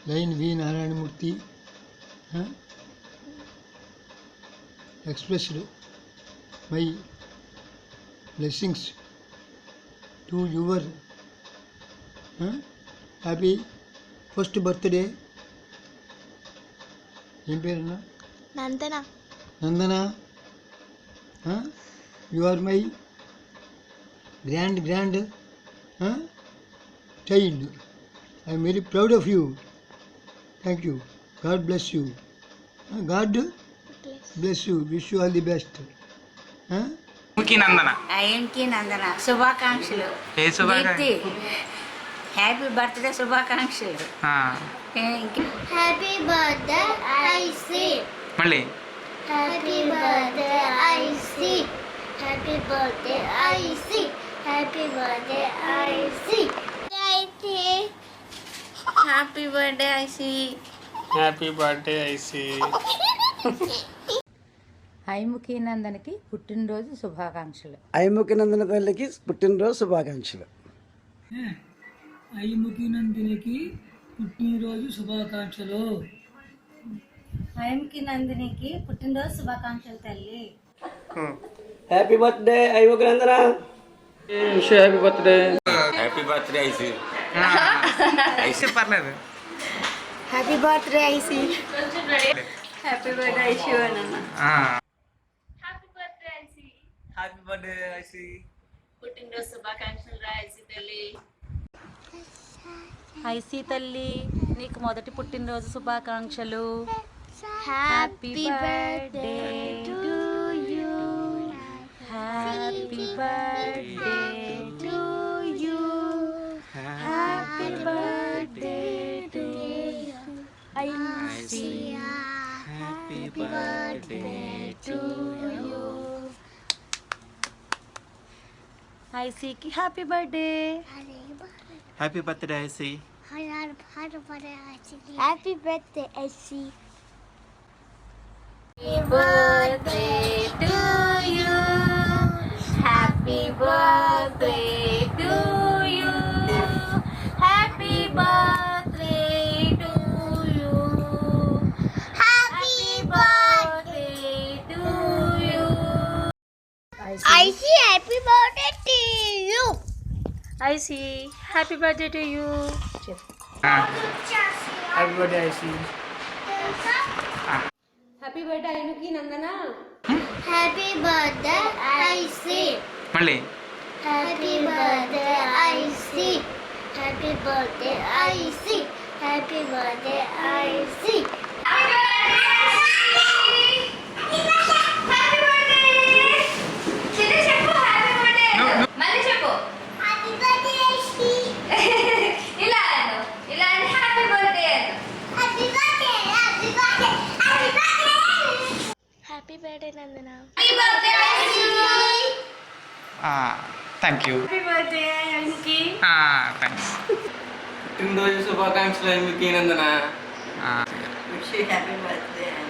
Line V. Narayanamurthy expressed my blessings to your happy first birthday. ఏం పేరన్నా? నందన. You are my grand child. I am very proud of you. Thank you. God bless you. God bless you. Wish you all the best. నందన శుభాకాంక్షలు. ఏ శుభాకాంక్షలు? Happy birthday శుభాకాంక్షలు. Happy birthday ఐసి. మళ్ళీ happy birthday ఐసి. Happy birthday ఐసి. Happy birthday ఐసి. Happy birthday ఐసి. హ్యాపీ బర్త్డే ఐసి. ఐముఖి నందనకి పుట్టినరోజు శుభాకాంక్షలు. ఐముఖి నందన తల్లికి పుట్టినరోజు శుభాకాంక్షలు. ఐముఖి నందినికి పుట్టినరోజు శుభాకాంక్షలు. ఐముఖి నందినికి పుట్టినరోజు శుభాకాంక్షలు తల్లి. Happy birthday Aimukhi Nandana. Happy birthday. Happy birthday ఐసి. ఐసి పర్లేదు. హ్యాపీ బర్త్డే ఐసి. హ్యాపీ బర్త్డే ఐసి అన్న. హ్యాపీ బర్త్డే ఐసి. హ్యాపీ బర్త్డే ఐసి. పుట్టినరోజు శుభాకాంక్షలు రా ఐసి తల్లి. ఐసి తల్లి నీకు మొదటి పుట్టినరోజు శుభాకాంక్షలు. Happy birthday to you. Happy birthday to you. Happy birthday to ఐసి. Happy birthday to you. ఐసికి హ్యాపీ బర్త్డే. హ్యాపీ బర్త్డే ఐసి. హ్యాపీ బర్త్డే ఐసి. Birthday to you. Happy birthday to you. Happy birthday to you. Happy birthday to you. ఐసి happy birthday to you. I see. Happy birthday to you. Happy birthday ఐసి. Happy birthday Ainuki Nandana. Happy birthday ఐసి. మళ్ళీ happy birthday ఐసి. Happy birthday ఐసి. Happy birthday ఐసి. మళ్ళీ చెప్పు. Happy birthday ఐసి. ఇలా అను. ఇలా అని హ్యాపీ బర్త్డే అను. Happy birthday. Happy birthday. Happy birthday. Happy birthday Nandana. Happy birthday ఐసి. Thank you. Happy birthday Ainuki. Thanks. పుట్టినరోజు శుభాకాంక్షలు ఐముఖి నందన. Wish you happy birthday.